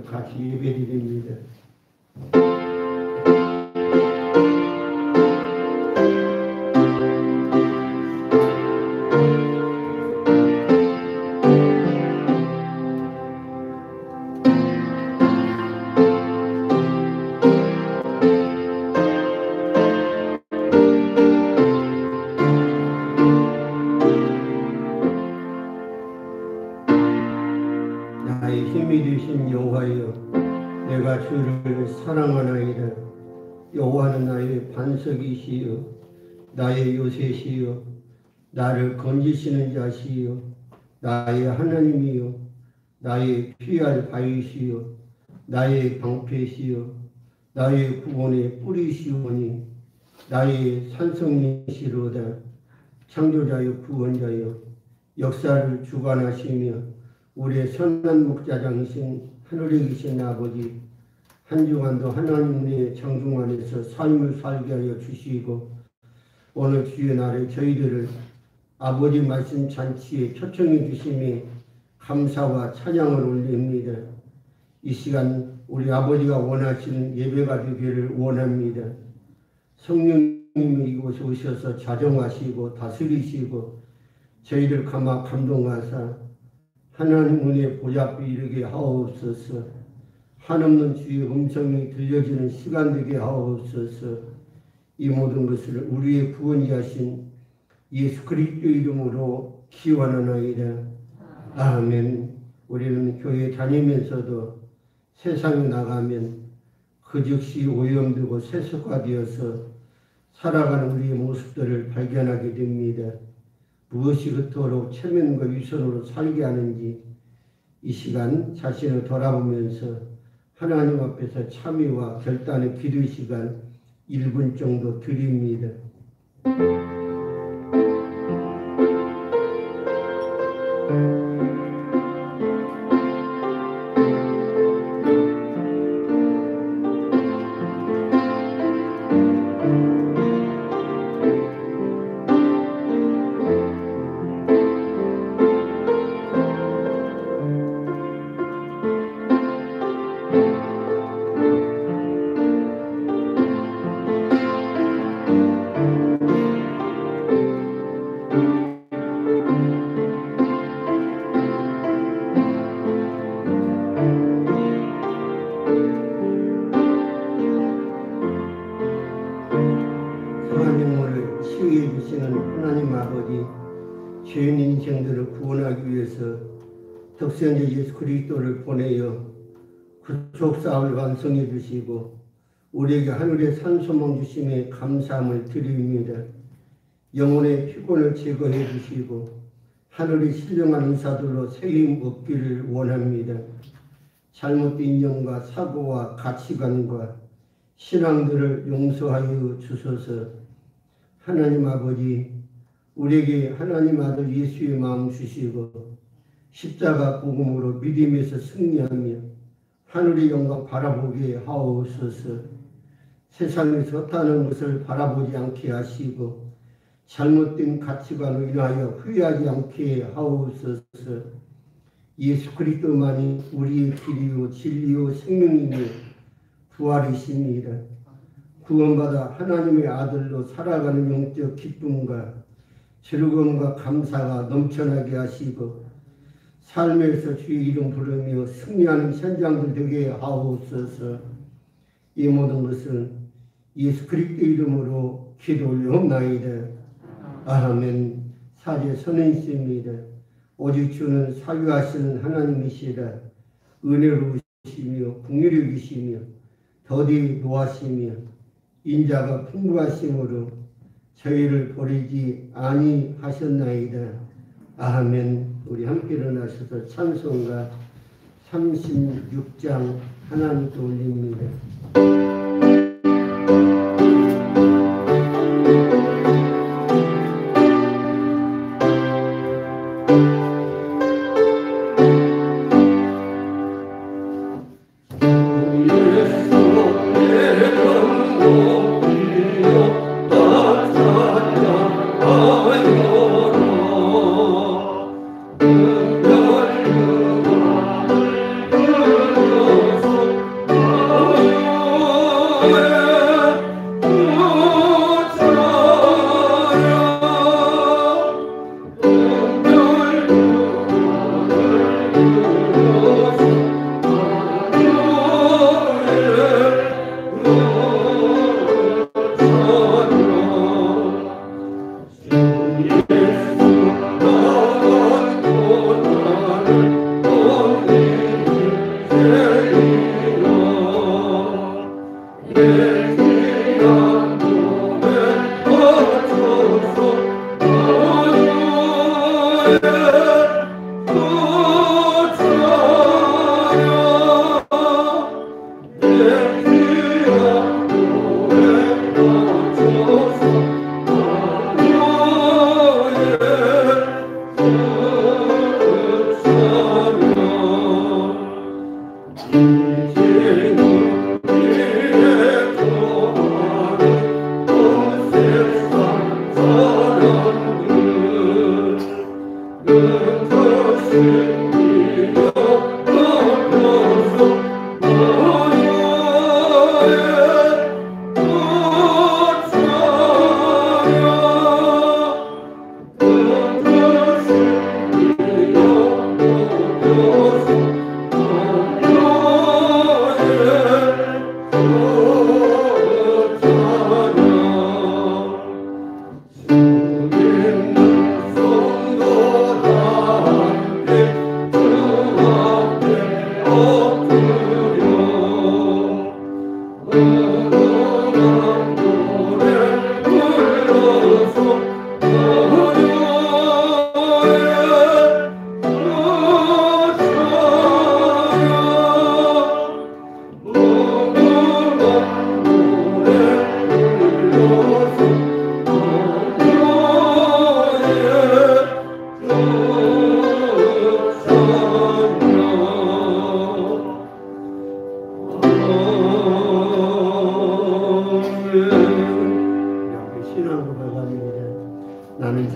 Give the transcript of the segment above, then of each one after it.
함께 같이 예배드립니다. 나의 힘이 되신 여호와여, 내가 주를 사랑하나이다. 여호와는 나의 반석이시여, 나의 요새시여, 나를 건지시는 자시여, 나의 하나님이여, 나의 피할 바위시여, 나의 방패시여, 나의 구원의 뿌리시오니, 나의 산성이시로다. 창조자여 구원자여, 역사를 주관하시며 우리의 선한 목자장이신 하늘에 계신 아버지, 한 주간도 하나님 은혜의 장중 안에서 삶을 살게 하여 주시고, 오늘 주의 날에 저희들을 아버지 말씀 잔치에 초청해 주심에 감사와 찬양을 올립니다. 이 시간 우리 아버지가 원하시는 예배가 되기를 원합니다. 성령님이 이곳에 오셔서 자정하시고 다스리시고 저희를 감화 감동하사 하나님 은혜 보좌 앞에 이르게 하옵소서. 한없는 주의 음성이 들려지는 시간 되게 하옵소서. 이 모든 것을 우리의 구원자신 예수 그리스도 이름으로 기원하나이다. 아멘. 우리는 교회 다니면서도 세상에 나가면 그 즉시 오염되고 세속화되어서 살아가는 우리의 모습들을 발견하게 됩니다. 무엇이 그토록 체면과 위선으로 살게 하는지 이 시간 자신을 돌아보면서 하나님 앞에서 참회와 결단의 기도 시간 1분 정도 드립니다. 죄인 인생들을 구원하기 위해서 독생자 예수 그리스도를 보내어 구속사업을 완성해 주시고 우리에게 하늘의 산소망 주심에 감사함을 드립니다. 영혼의 피곤을 제거해 주시고 하늘의 신령한 은사들로 세임 얻기를 원합니다. 잘못된 인정과 사고와 가치관과 신앙들을 용서하여 주소서. 하나님 아버지, 우리에게 하나님 아들 예수의 마음 주시고 십자가 복음으로 믿음에서 승리하며 하늘의 영광 바라보게 하옵소서. 세상에서 헛다는 것을 바라보지 않게 하시고 잘못된 가치관으로 인하여 후회하지 않게 하옵소서. 예수 그리스도만이 우리의 길이요 진리요 생명이며 부활이십니다. 구원받아 하나님의 아들로 살아가는 영적 기쁨과 즐거움과 감사가 넘쳐나게 하시고 삶에서 주의 이름 부르며 승리하는 현장들 되게 하옵소서. 이 모든 것은 예수 그리스도 이름으로 기도 올려옵나이다. 아멘. 사제 선언입니다. 오직 주는 사유하시는 하나님이시라. 은혜로우시며 긍휼이시며 더디 노하시며 인자가 풍부하심으로 저희를 버리지 아니하셨나이다. 아멘. 우리 함께 일어나셔서 찬송가 36장 하나님께 올립니다. Oh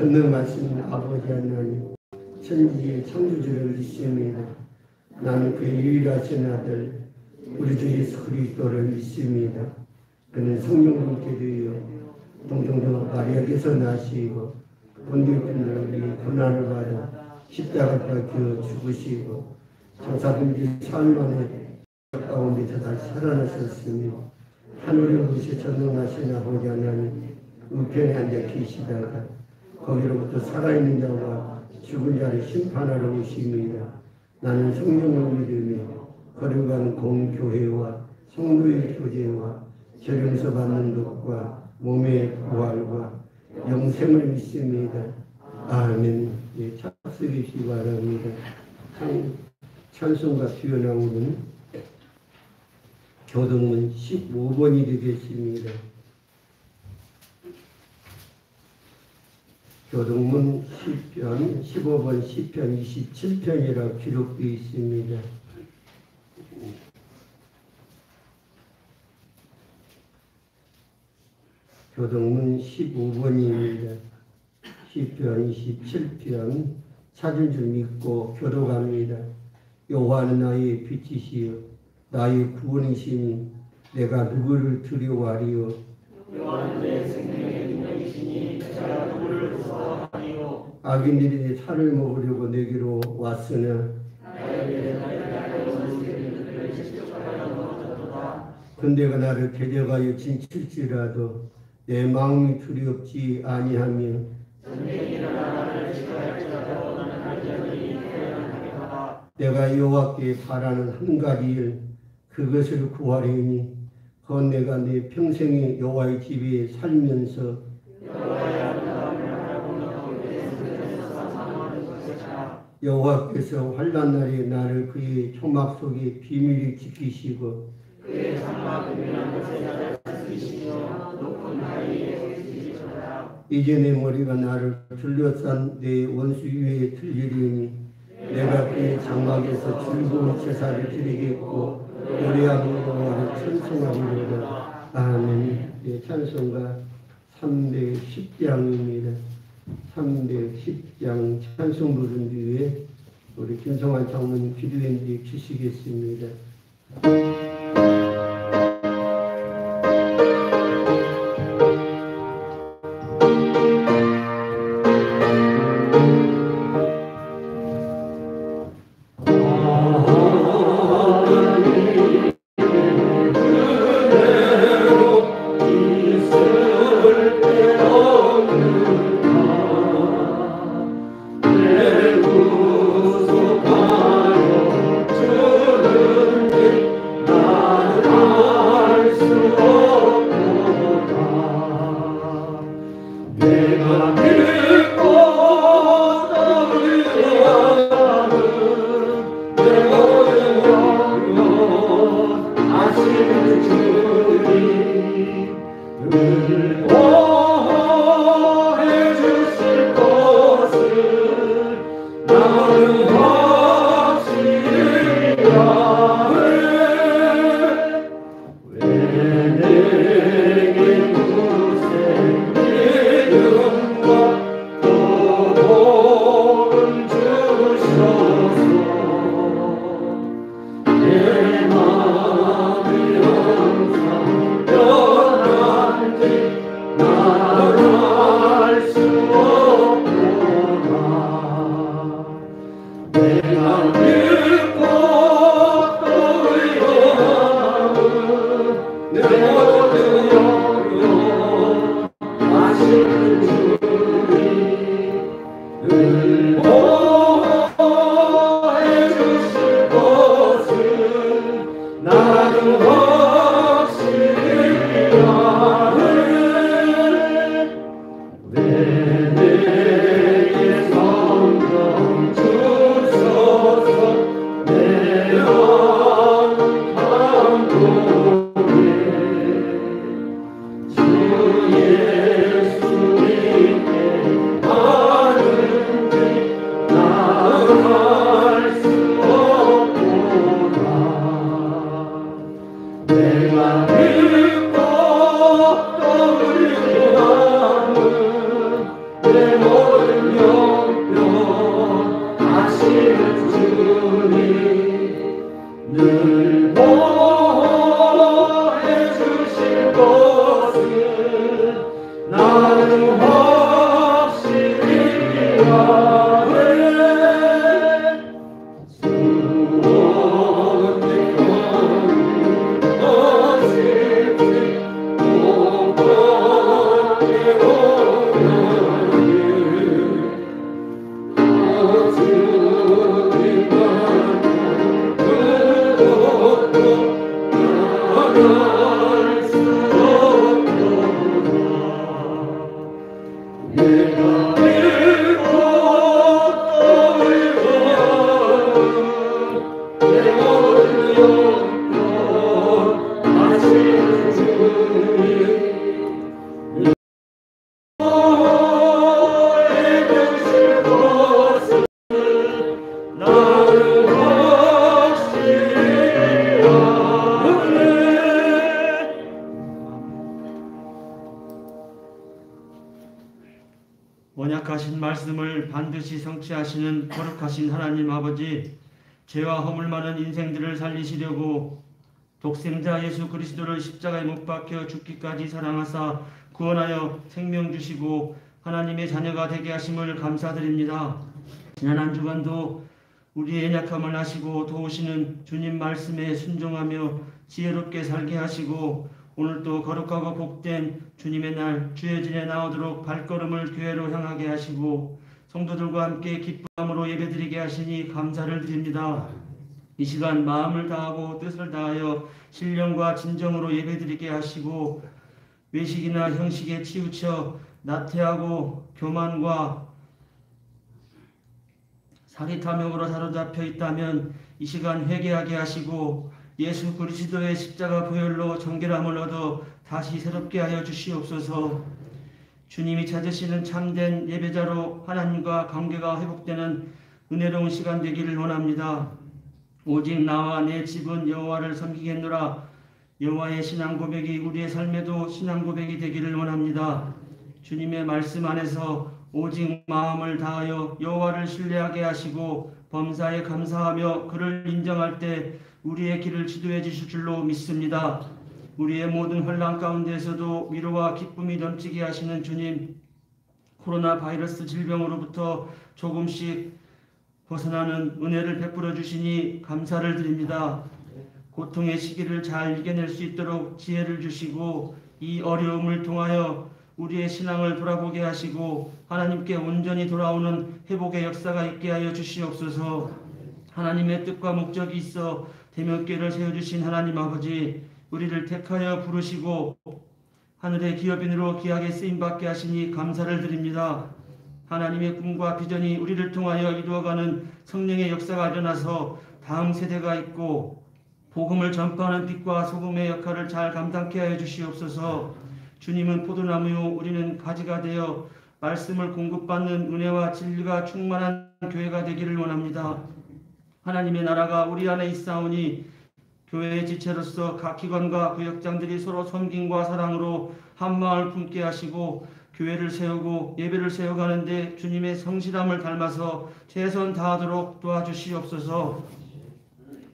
전능하신 아버지 하나님, 천지의 창조주를 믿습니다. 나는 그의 유일하신 아들 우리 주 예수 그리스도를 믿습니다. 그는 성령님께 되어 동정녀 마리아께서 나시고 본디오 필라를 위해 고난을 받아 십자가에 박혀 죽으시고 장사된 지 사흘 만에 가운데서 다시 살아나셨으며 하늘에 오르시 전능하신 아버지 하나님 우편에 앉아 계시다가 거기로부터 살아있는 자와 죽은 자를 심판하러 오십니다. 나는 성령을 믿으며 거룩한 공교회와 성도의 교제와 절용서 받는 것과 몸의 부활과 영생을 믿습니다. 아멘. 예, 착석이시기 바랍니다. 찬송가 튀어나오는 교동은 15번이 되겠습니다. 교동문 10편, 15번 10편, 27편이라 기록되어 있습니다. 교동문 15번입니다. 10편, 27편, 찾은 줄 믿고 교독합니다. 여호와는 나의 빛이시여 나의 구원이시니 내가 누구를 두려워하리요. 여호와는 내 생명의 능력이시니 내가 누구를 무서워하리요. 악인들이 내 살을 먹으려고 내게로 왔으나 근대가 나를 대적하여 진칠지라도 내 마음이 두렵지 아니하며 내가 여호와께 바라는 한 가지 일 그것을 구하려니 그건 내가 내 평생에 여호와의 집에 살면서 여호와께서 환난 날에 나를 그의 초막 속에 비밀히 지키시고 그의 장막 은밀한 곳에 나를 지키시며 높은 하늘에 지키시리라. 이제 내 머리가 나를 둘러싼 내 원수 위에 들리리니 내가 그의 장막에서 즐거운 제사를 드리겠고 노래하며 여호와를 찬송하리로다. 아멘. 예, 찬송가 310장입니다. 310장 찬송 부른 뒤에 우리 김성환 장로님 기도인지 주시겠습니다. 나는 확실히 나는 확실히 아네 내게 성령 주소서 내 맘 감동해 주 예수님께 가는 길 나갈 수 없구나 내가 믿고 또 의지하는 내 모든 영병 아시는 주님 늘 보호해 주실 것을 나는 확실히 아네 수원의 어색해 오버에 오면은 어주님만 그것도 나갈 수 없구나 내가 믿고 또 의지하는 내 모든 영혼 아시는 주님 보호해 주실 것을 나는 확실히 아네 언약하신 말씀을 반드시 성취하시는 거룩하신 하나님 아버지, 죄와 허물 많은 인생들을 살리시려고 독생자 예수 그리스도를 십자가에 못 박혀 죽기까지 사랑하사 구원하여 생명 주시고 하나님의 자녀가 되게 하심을 감사드립니다. 지난 한 주간도 우리의 연약함을 아시고 도우시는 주님 말씀에 순종하며 지혜롭게 살게 하시고 오늘도 거룩하고 복된 주님의 날 주의 진에 나오도록 발걸음을 교회로 향하게 하시고 성도들과 함께 기쁨으로 예배드리게 하시니 감사를 드립니다. 이 시간 마음을 다하고 뜻을 다하여 신령과 진정으로 예배드리게 하시고 외식이나 형식에 치우쳐 나태하고 교만과 사기탐욕으로 사로잡혀 있다면 이 시간 회개하게 하시고 예수 그리스도의 십자가 보혈로 정결함을 얻어 다시 새롭게 하여 주시옵소서. 주님이 찾으시는 참된 예배자로 하나님과 관계가 회복되는 은혜로운 시간 되기를 원합니다. 오직 나와 내 집은 여호와를 섬기겠노라. 여호와의 신앙 고백이 우리의 삶에도 신앙 고백이 되기를 원합니다. 주님의 말씀 안에서 오직 마음을 다하여 여호와를 신뢰하게 하시고 범사에 감사하며 그를 인정할 때 우리의 길을 지도해 주실 줄로 믿습니다. 우리의 모든 혼란 가운데에서도 위로와 기쁨이 넘치게 하시는 주님, 코로나 바이러스 질병으로부터 조금씩 벗어나는 은혜를 베풀어 주시니 감사를 드립니다. 고통의 시기를 잘 이겨낼 수 있도록 지혜를 주시고 이 어려움을 통하여 우리의 신앙을 돌아보게 하시고 하나님께 온전히 돌아오는 회복의 역사가 있게 하여 주시옵소서. 하나님의 뜻과 목적이 있어 대면교회를 세워주신 하나님 아버지, 우리를 택하여 부르시고 하늘의 기업인으로 귀하게 쓰임받게 하시니 감사를 드립니다. 하나님의 꿈과 비전이 우리를 통하여 이루어가는 성령의 역사가 일어나서 다음 세대가 있고 복음을 전파하는 빛과 소금의 역할을 잘 감당케 하여 주시옵소서. 주님은 포도나무요 우리는 가지가 되어 말씀을 공급받는 은혜와 진리가 충만한 교회가 되기를 원합니다. 하나님의 나라가 우리 안에 있사오니 교회의 지체로서 각 기관과 구역장들이 서로 섬김과 사랑으로 한마음을 품게 하시고 교회를 세우고 예배를 세워가는데 주님의 성실함을 닮아서 최선 다하도록 도와주시옵소서.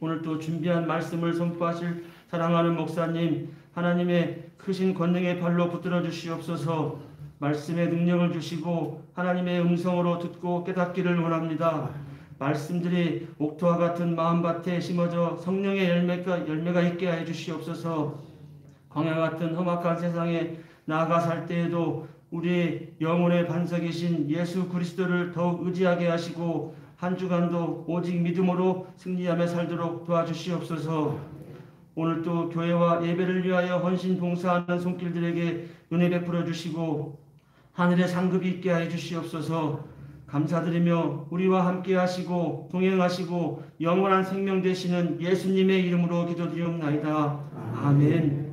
오늘 또 준비한 말씀을 선포하실 사랑하는 목사님, 하나님의 크신 권능의 발로 붙들어 주시옵소서. 말씀의 능력을 주시고 하나님의 음성으로 듣고 깨닫기를 원합니다. 말씀들이 옥토와 같은 마음밭에 심어져 성령의 열매가 있게 하여 주시옵소서. 광야 같은 험악한 세상에 나아가 살 때에도 우리의 영혼의 반석이신 예수 그리스도를 더욱 의지하게 하시고 한 주간도 오직 믿음으로 승리하며 살도록 도와주시옵소서. 오늘도 교회와 예배를 위하여 헌신 봉사하는 손길들에게 은혜 베풀어 주시고 하늘의 상급이 있게 하여 주시옵소서. 감사드리며 우리와 함께 하시고 동행하시고 영원한 생명 되시는 예수님의 이름으로 기도드리옵나이다. 아멘.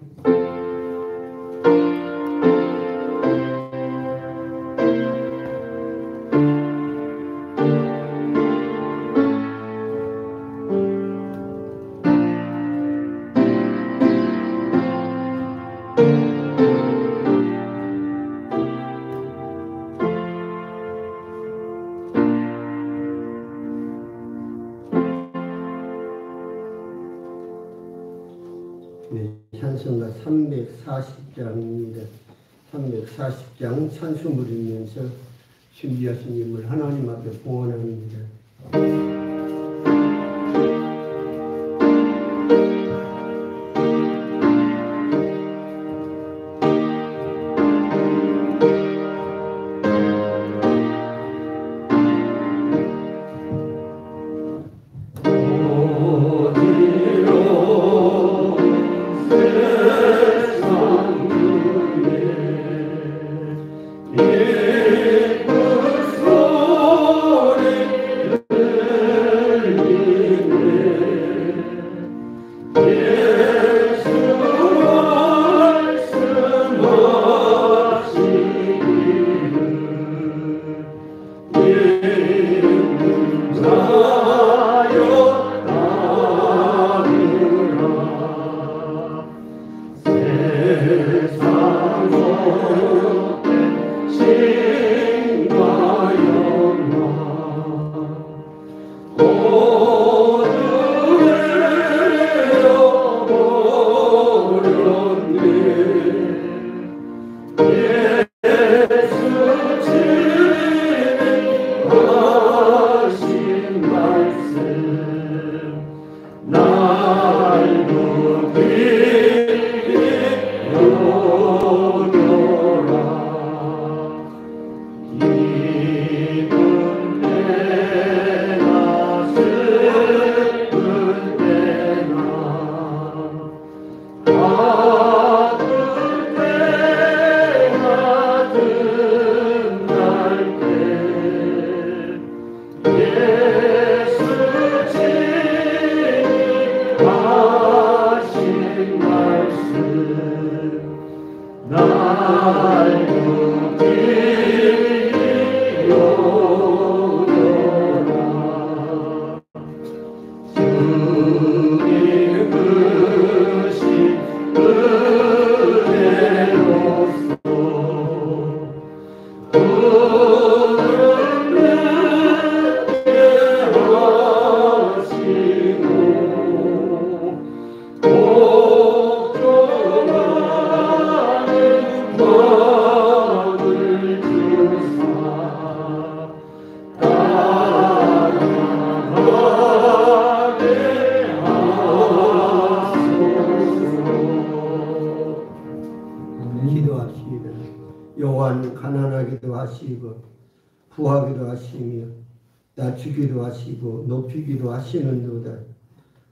네, 찬송가 340장입니다. 340장 찬수 부르면서 준비하신 인물 하나님 앞에 봉헌합니다. 기도합시다. 여호와는 가난하기도 하시고 부하기도 하시며 낮추기도 하시고 높이기도 하시는도다.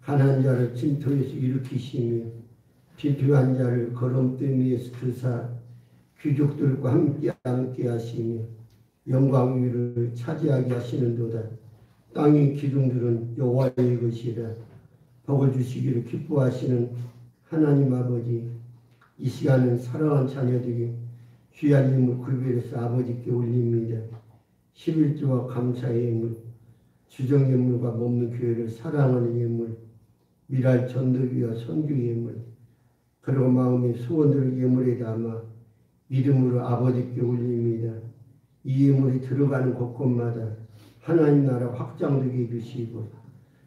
가난한 자를 진토에서 일으키시며 비필한 자를 거름뜸 위에서 드사 귀족들과 함께 하시며 영광 위를 차지하게 하시는도다. 땅의 기둥들은 여호와의 것이라. 복을 주시기를 기뻐하시는 하나님 아버지, 이 시간은 사랑하는 자녀들이 귀한 예물 구별해서 아버지께 올립니다. 11조와 감사의 예물, 주정 예물과 몸는 교회를 사랑하는 예물, 미랄 전도기와 선교 예물, 그리고 마음의 소원들을 예물에 담아 믿음으로 아버지께 올립니다. 이 예물이 들어가는 곳곳마다 하나님 나라 확장되게 해주시고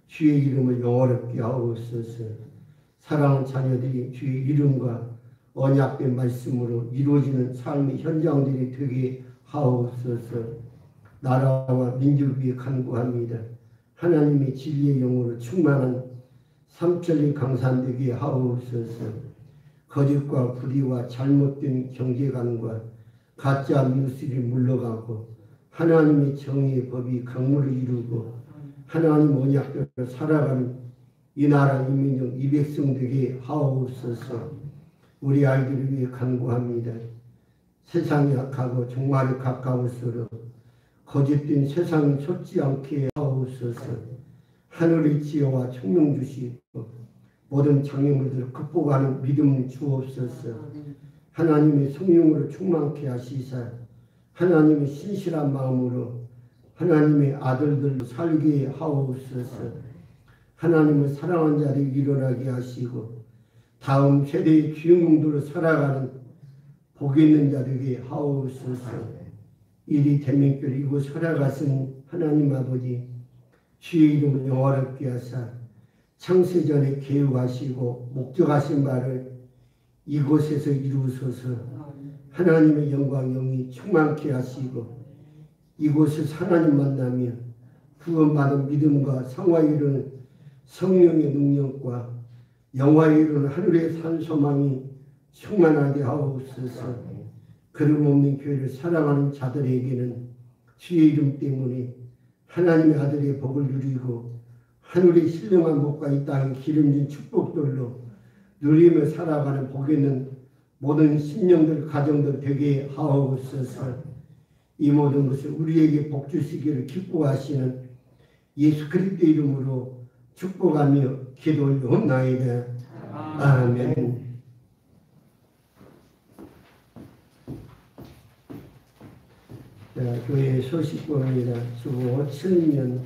주의 이름을 영원롭게 하옵소서. 사랑하는 자녀들이 주의 이름과 언약된 말씀으로 이루어지는 삶의 현장들이 되게 하옵소서. 나라와 민족 위에 간구합니다. 하나님의 진리의 영으로 충만한 삼천리 강산되게 하옵소서. 거짓과 불의와 잘못된 경제관과 가짜 뉴스를 물러가고 하나님의 정의의 법이 강물을 이루고 하나님 언약대로 살아가는 이 나라 이 민족 이 백성 되게 하옵소서. 우리 아이들을 위해 간구합니다. 세상이 악하고 종말이 가까울수록 거짓된 세상을 솟지 않게 하옵소서. 하늘의 지혜와 총명 주시고 모든 장애물들을 극복하는 믿음 주옵소서. 하나님의 성령으로 충만케 하시사 하나님의 신실한 마음으로 하나님의 아들들로 살게 하옵소서. 하나님을 사랑하는 자를 일어나게 하시고 다음 세대의 주인공들로 살아가는 복 있는 자들에게 하옵소서. 이리 대명교를 이곳 살아가신 하나님 아버지 주의 이름을 영화롭게 하사 창세전에 계획하시고 목적하신 바를 이곳에서 이루소서. 하나님의 영광 영이 충만케 하시고 이곳에서 하나님 만나며 구원받은 믿음과 성화에 이르는 성령의 능력과 영화에 이르는 하늘의 산소망이 충만하게 하옵소서. 그름 없는 교회를 사랑하는 자들에게는 주의 이름 때문에 하나님의 아들의 복을 누리고 하늘의 신령한 복과 이 땅의 기름진 축복들로 누리며 살아가는 복 있는 모든 심령들 가정들 되게 하옵소서. 이 모든 것을 우리에게 복 주시기를 기뻐하시는 예수 그리스도 이름으로 축복하며 기도 올려옵나이다. 아멘. 자, 교회 소식입니다. 주보 7년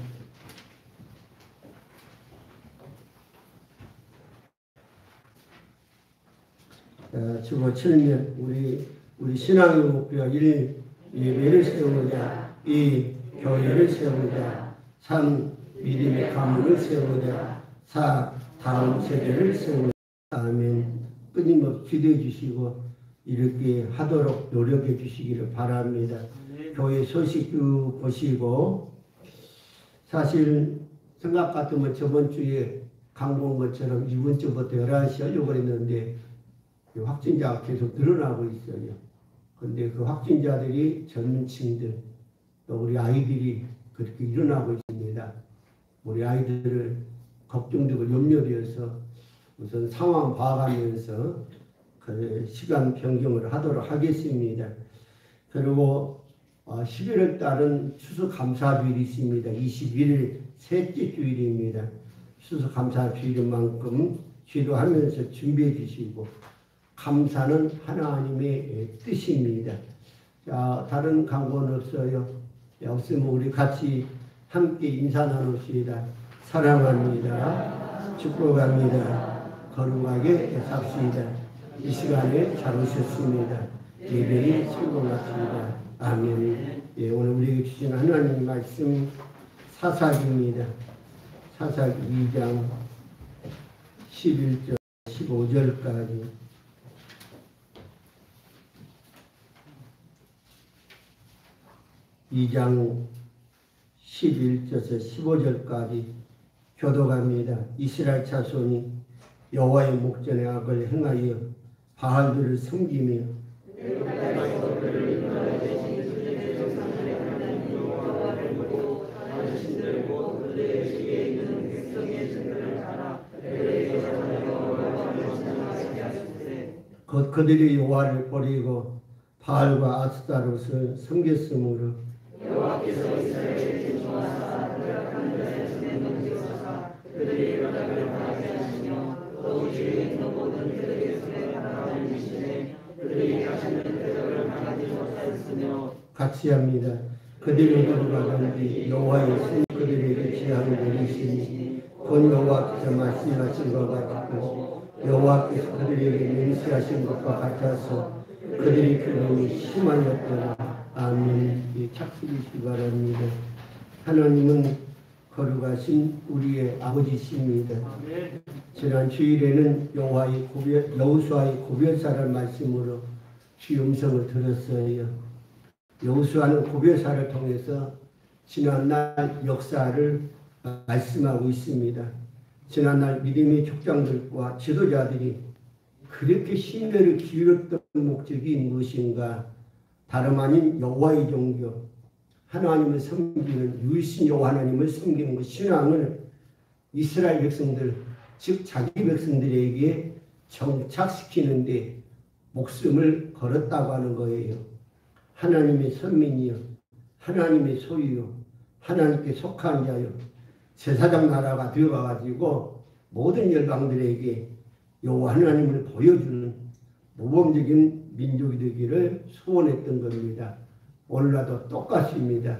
주보 7년 우리 신앙의 목표 1. 예배를 세우자. 2. 교회를 세우자. 3. 믿음의 가문을 세우자. 4. 다음 세대를 세우자. 아멘. 끊임없이 기도해 주시고 이렇게 하도록 노력해 주시기를 바랍니다. 교회 소식도 보시고 사실 생각 같으면 저번 주에 강본 것처럼 이번 주부터 11시 하려고 했는데 확진자가 계속 늘어나고 있어요. 그런데 그 확진자들이 젊은 층들 또 우리 아이들이 그렇게 일어나고 있습니다. 우리 아이들을 걱정되고 염려되어서 우선 상황 봐가면서 그 시간 변경을 하도록 하겠습니다. 그리고 11월 달은 추수감사주일이 있습니다. 21일 셋째 주일입니다. 추수감사주일인 만큼 기도하면서 준비해 주시고 감사는 하나님의 뜻입니다. 자, 다른 광고는 없어요. 없으면 우리 같이 함께 인사 나눕시다. 사랑합니다. 축복합니다. 거룩하게 삽시다. 이 시간에 잘 오셨습니다. 예배를 성공하십니다. 아멘. 예, 오늘 우리에게 주신 하나님 말씀 사사기입니다. 사사기 2장 11절 15절까지 2장 11절에서 15절까지 교독합니다. 이스라엘 자손이 여호와의 목전에 악을 행하여 바알들을 섬기며 곧 그들이 여호와를 버리고 바알과 아스타롯을 섬겼으므로 여호와께서 이스라엘을 진노하사 그들의 자의 손에 넘기소서. 그들이 일어나기를 바라게 하시며 또 주의 있는 모든 그들의 손에 바라게 주시네. 그들이 다시는 그들을 당하지 못하였으며 같이 합니다. 그들이 걸어가던지 여호와의 손 그들에게 취하는 일이시니 본 여호와께서 말씀하신 것 같고 여호와께서 그들에게 맹세하신 것과 같아서 그들이 그놈이 심하였더라. 아멘. 착수이시기 바랍니다. 하나님은 거룩하신 우리의 아버지십니다. 지난 주일에는 여호수아의 고별사를 말씀으로 주의 음성을 들었어요. 여호수아는 고별사를 통해서 지난날 역사를 말씀하고 있습니다. 지난날 믿음의 족장들과 지도자들이 그렇게 심려를 기울였던 목적이 무엇인가? 다름 아닌 여호와의 종교, 하나님을 섬기는 유일신 여호와 하나님을 섬기는 그 신앙을 이스라엘 백성들 즉 자기 백성들에게 정착시키는데 목숨을 걸었다고 하는 거예요. 하나님의 선민이요, 하나님의 소유요, 하나님께 속한 자요, 제사장 나라가 되어가지고 모든 열방들에게 여호와 하나님을 보여주는 모범적인 민족이 되기를 소원했던 겁니다. 오늘날도 똑같습니다.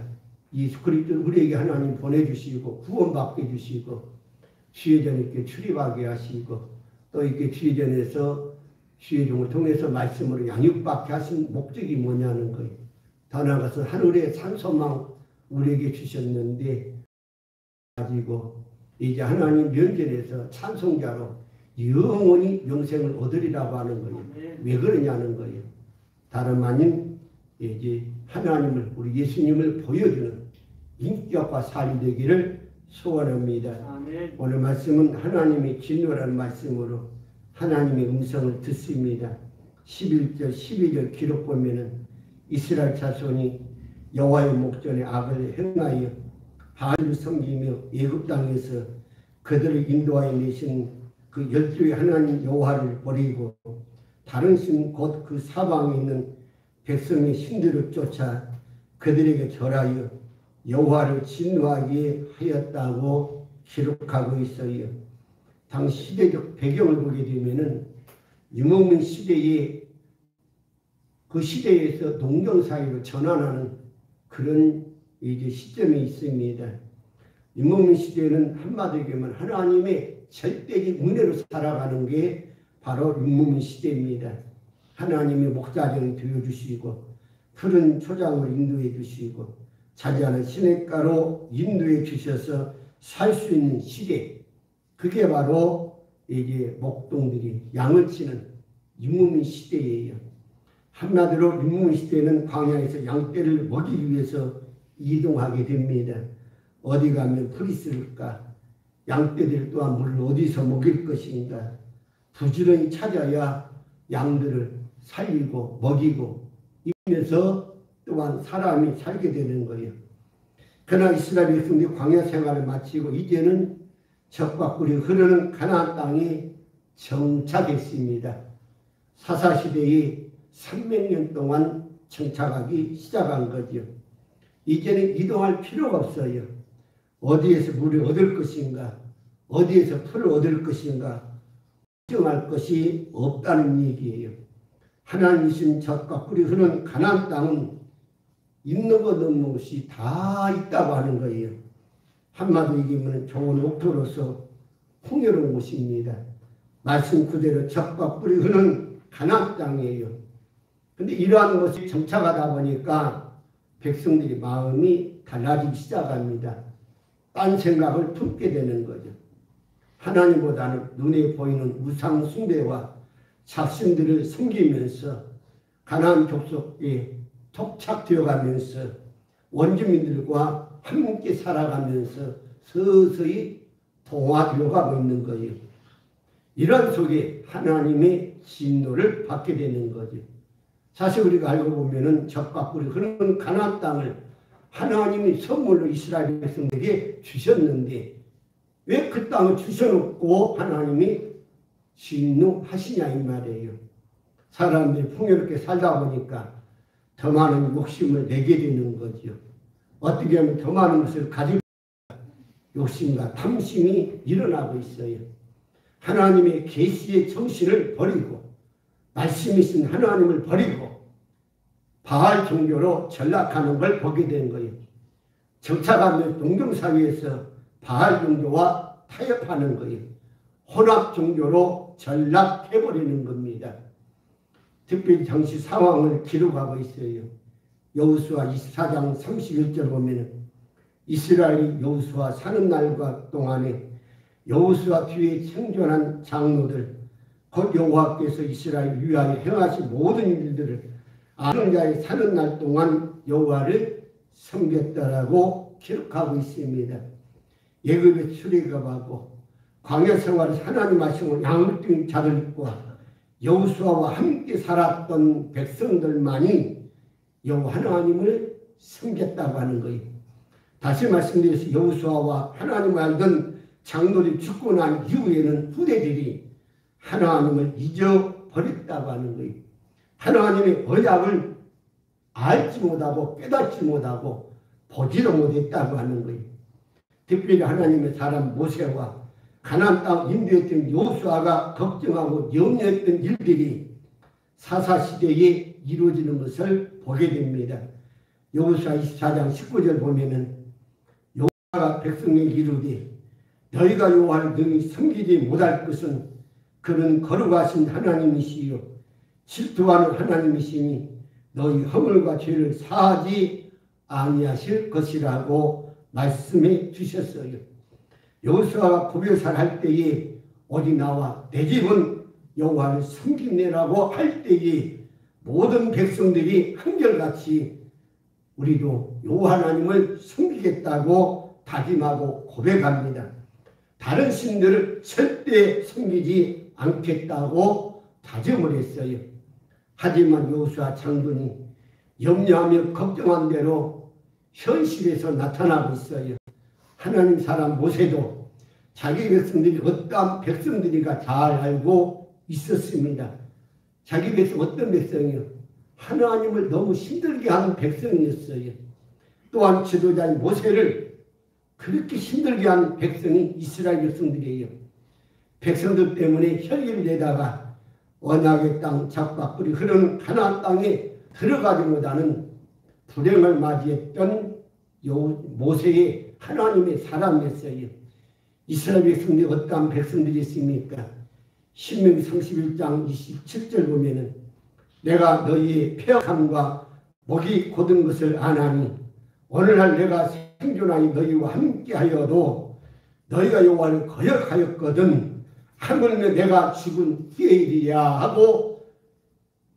예수 그리스도를 우리에게 하나님 보내주시고 구원받게 해주시고 주의전 있게 출입하게 하시고 또 이렇게 주의전에서 주의종을 통해서 말씀으로 양육받게 하신 목적이 뭐냐는 거예요. 더 나아가서 하늘의 산소망 우리에게 주셨는데 가지고 이제 하나님 면전에서 찬송자로 영원히 영생을 얻으리라고 하는 거예요. 왜 그러냐는 거예요. 다름 아닌 이제 하나님을 우리 예수님을 보여주는 인격과 삶이 되기를 소원합니다. 아멘. 오늘 말씀은 하나님의 진노라는 말씀으로 하나님의 음성을 듣습니다. 11절 12절 기록 보면은 이스라엘 자손이 여호와의 목전에 악을 행하여 바알을 섬기며 애굽 땅에서 그들을 인도하여 내신 그 열조의 하나님 여호와를 버리고 다른 신 곧 그 사방에 있는 백성의 신들을 쫓아 그들에게 절하여 여호와를 진노하게 하였다고 기록하고 있어요. 당시 시대적 배경을 보게 되면은 유목민 시대에 그 시대에서 농경 사회로 전환하는 그런 이제 시점이 있습니다. 유목민 시대는 한마디로 얘기하면 하나님의 절대적 은혜로 살아가는 게 바로 유목민 시대입니다. 하나님의 목자들을 되어주시고 푸른 초장을 인도해 주시고 자지하는 시냇가로 인도해 주셔서 살 수 있는 시대, 그게 바로 이제 목동들이 양을 치는 유목민 시대예요. 한마디로 유목민 시대는 광야에서 양떼를 먹이기 위해서 이동하게 됩니다. 어디 가면 풀이 있을까? 양떼들 또한 물을 어디서 먹일 것인가? 부지런히 찾아야 양들을 살리고 먹이고 이면서 또한 사람이 살게 되는 거예요. 그러나 이스라엘 백성들이 광야 생활을 마치고 이제는 적과 꿀이 흐르는 가나안 땅에 정착했습니다. 사사시대에 300년 동안 정착하기 시작한 거죠. 이제는 이동할 필요가 없어요. 어디에서 물을 얻을 것인가, 어디에서 풀을 얻을 것인가 걱정할 것이 없다는 얘기예요. 하나님이신 젖과 꿀이 흐르는 가나안 땅은 있는 것 없는 것이 다 있다고 하는 거예요. 한마디로 얘기하면 좋은 옥토로서 풍요로운 곳입니다. 말씀 그대로 젖과 꿀이 흐르는 가나안 땅이에요. 근데 이러한 것이 정착하다 보니까 백성들의 마음이 달라지기 시작합니다. 딴 생각을 품게 되는 거죠. 하나님보다는 눈에 보이는 우상 숭배와 잡신들을 섬기면서 가나안 족속에 토착되어 가면서 원주민들과 함께 살아가면서 서서히 동화되어 가고 있는 거예요. 이런 속에 하나님의 진노를 받게 되는 거죠. 사실 우리가 알고 보면은 젖과 꿀이 흐르는 가나안 땅을 하나님이 선물로 이스라엘 백성들에게 주셨는데 왜 그 땅을 주셔놓고 하나님이 진노하시냐 이 말이에요. 사람들이 풍요롭게 살다 보니까 더 많은 욕심을 내게 되는 거죠. 어떻게 하면 더 많은 것을 가지고 욕심과 탐심이 일어나고 있어요. 하나님의 계시의 정신을 버리고 말씀이신 하나님을 버리고 바알 종교로 전락하는 걸 보게 된 거예요. 정착하면 농경사회에서 바알 종교와 타협하는 거예요. 혼합 종교로 전락해버리는 겁니다. 특별히 당시 상황을 기록하고 있어요. 여호수아 24장 31절 보면 이스라엘이 여호수아 사는 날과 동안에 여호수아 뒤에 생존한 장로들 곧 여호와께서 이스라엘 위하여 행하신 모든 일들을 아는 자의 사는 날 동안 여호와를 섬겼다라고 기록하고 있습니다. 애굽에 출애굽하고 광야 생활에서 하나님 말씀을 양육된 자들과 여호수아와 함께 살았던 백성들만이 여호와 하나님을 섬겼다고 하는 거예요. 다시 말씀드려서 여호수아와 하나님을 알던 장로들이 죽고 난 이후에는 후대들이 하나님을 잊어버렸다고 하는 거예요. 하나님의 언약을 알지 못하고 깨닫지 못하고 보지도 못했다고 하는 거예요. 특별히 하나님의 사람 모세와 가나안 땅 인도했던 여호수아가 걱정하고 염려했던 일들이 사사시대에 이루어지는 것을 보게 됩니다. 여호수아 24장 19절 보면은 여호수아가 백성에게 이르되 너희가 여호와를 능히 섬기지 못할 것은 그는 거룩하신 하나님이시요 질투하는 하나님이시니 너희 허물과 죄를 사하지 아니하실 것이라고 말씀해 주셨어요. 여호수아가 고별사를 할 때에 어디 나와 내 집은 여호와를 섬기네라고 할 때에 모든 백성들이 한결같이 우리도 여호와 하나님을 섬기겠다고 다짐하고 고백합니다. 다른 신들을 절대 섬기지 않겠다고 다짐을 했어요. 하지만 여호수아 장군이 염려하며 걱정한 대로 현실에서 나타나고 있어요. 하나님 사람 모세도 자기 백성들이 어떠한 백성들이가 잘 알고 있었습니다. 자기 백성 어떤 백성이요? 하나님을 너무 힘들게 하는 백성이었어요. 또한 지도자인 모세를 그렇게 힘들게 하는 백성이 이스라엘 백성들이에요. 백성들 때문에 혈기를 내다가 언약의 땅 작박불이 흐르는 가나안 땅에 들어가지 못하는 불행을 맞이했던 모세의 하나님의 사람이었어요. 이스라엘 백성들이 어떠한 백성들이 있습니까? 신명기 31장 27절 보면은 내가 너희의 패역함과 목이 곧은 것을 아나니 오늘날 내가 생존하니 너희와 함께하여도 너희가 여호와를 거역하였거든 하물며 내가 죽은 후에일이야 하고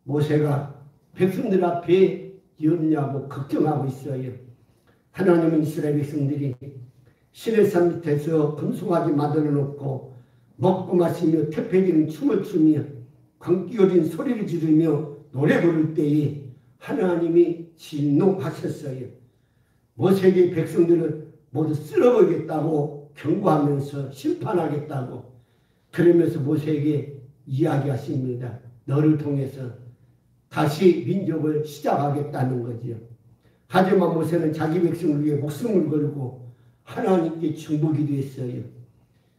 모세가 백성들 앞에 염려하고 걱정하고 있어요. 하나님은 이스라엘 백성들이 시내산 밑에서 금송아지 만들어 놓고 먹고 마시며 태폐기는 춤을 추며 광기 어린 소리를 지르며 노래 부를 때에 하나님이 진노하셨어요. 모세에게 백성들을 모두 쓸어버리겠다고 경고하면서 심판하겠다고 그러면서 모세에게 이야기하십니다. 너를 통해서 다시 민족을 시작하겠다는 거지요. 하지만 모세는 자기 백성을 위해 목숨을 걸고 하나님께 중보기도 했어요.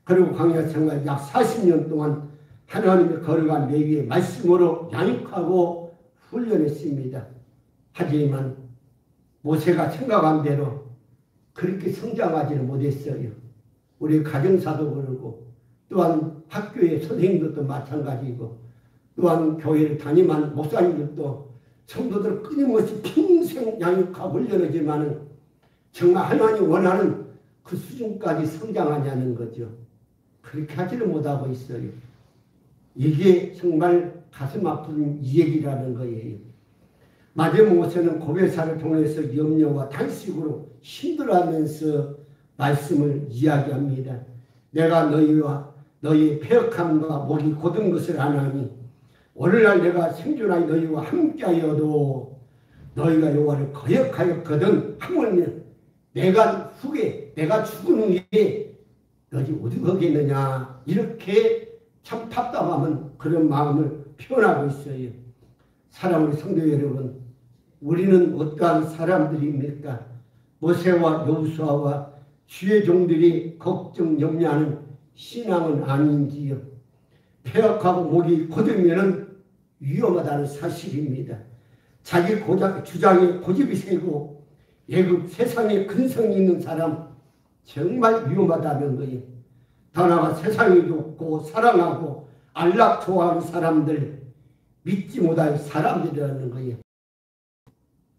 그리고 광야 생활 약 40년 동안 하나님의 거룩한 레위의 말씀으로 양육하고 훈련했습니다. 하지만 모세가 생각한 대로 그렇게 성장하지는 못했어요. 우리 가정사도 그러고 또한 학교의 선생님들도 마찬가지고 또한 교회를 담임한 목사님들도 성도들을 끊임없이 평생 양육하고 훈련하지만 정말 하나님 원하는 그 수준까지 성장하냐는 거죠. 그렇게 하지를 못하고 있어요. 이게 정말 가슴 아픈 이 얘기라는 거예요. 마지막 모세는 고별사를 통해서 염려와 탄식으로 힘들어하면서 말씀을 이야기합니다. 내가 너희와 너희의 패역함과 목이 곧은 것을 아나니 오늘날 내가 생존하여 너희와 함께하여도 너희가 여호와를 거역하였거든 하물며 내가 죽은 후에 너희 어디 거겠느냐 이렇게 참 답답하면 그런 마음을 표현하고 있어요. 사랑하는 성도 여러분, 우리는 어떠한 사람들입니까? 모세와 여호수아와 주의 종들이 걱정 염려하는 신앙은 아닌지요. 폐역하고 목이 곧으면 위험하다는 사실입니다. 자기 주장에 고집이 세고 애국 세상에 근성이 있는 사람 정말 위험하다는 거예요. 더 나아가 세상이 좋고 사랑하고 안락 좋아하는 사람들 믿지 못할 사람들이라는 거예요.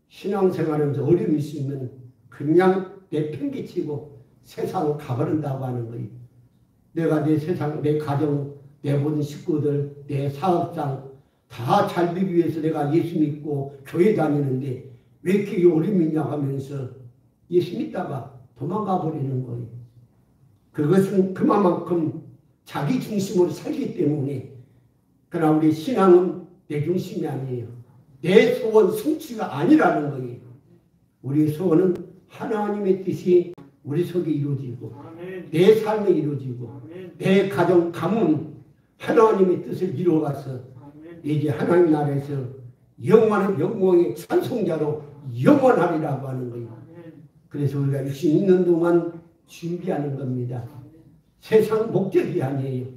신앙생활하면서 어려움이 있으면 그냥 내팽개치고 세상을 가버린다고 하는 거예요. 내가 내 세상, 내 가정, 내 모든 식구들, 내 사업장 다 잘 되기 위해서 내가 예수 믿고 교회 다니는데 왜 이렇게 어려움이 있냐 하면서 예수 믿다가 도망가 버리는 거예요. 그것은 그만큼 자기 중심으로 살기 때문에. 그러나 우리 신앙은 내 중심이 아니에요. 내 소원 성취가 아니라는 거예요. 우리의 소원은 하나님의 뜻이 우리 속에 이루어지고 아멘. 내 삶에 이루어지고 아멘. 내 가정 가문 하나님의 뜻을 이루어가서 아멘. 이제 하나님 나라에서 영원한 영광의 찬송자로 영원하리라고 하는 거예요. 아멘. 그래서 우리가 육신 있는 동안 준비하는 겁니다. 세상 목적이 아니에요.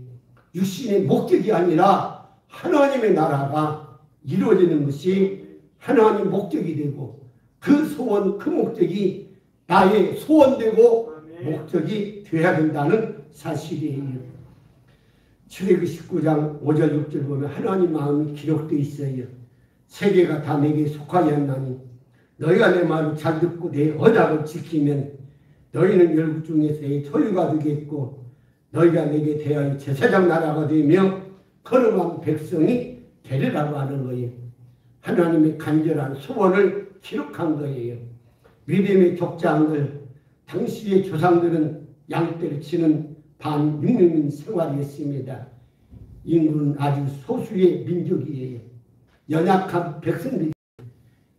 육신의 목적이 아니라 하나님의 나라가 이루어지는 것이 하나님 목적이 되고 그 소원, 그 목적이 나의 소원되고 아멘. 목적이 되어야 된다는 사실이에요. 출애굽기 19장 5절 6절 보면 하나님 마음이 기록되어 있어요. 세계가 다 내게 속하였나니 너희가 내 말을 잘 듣고 내 언약을 지키면 너희는 열국 중에서 내 소유가 되겠고 너희가 내게 대하여 제사장 나라가 되며 거룩한 백성이 되리라고 하는 거예요. 하나님의 간절한 소원을 기록한 거예요. 믿음의 족장들, 당시의 조상들은 양떼를 치는 반육류민 생활이었습니다. 인구는 아주 소수의 민족이에요. 연약한 백성들이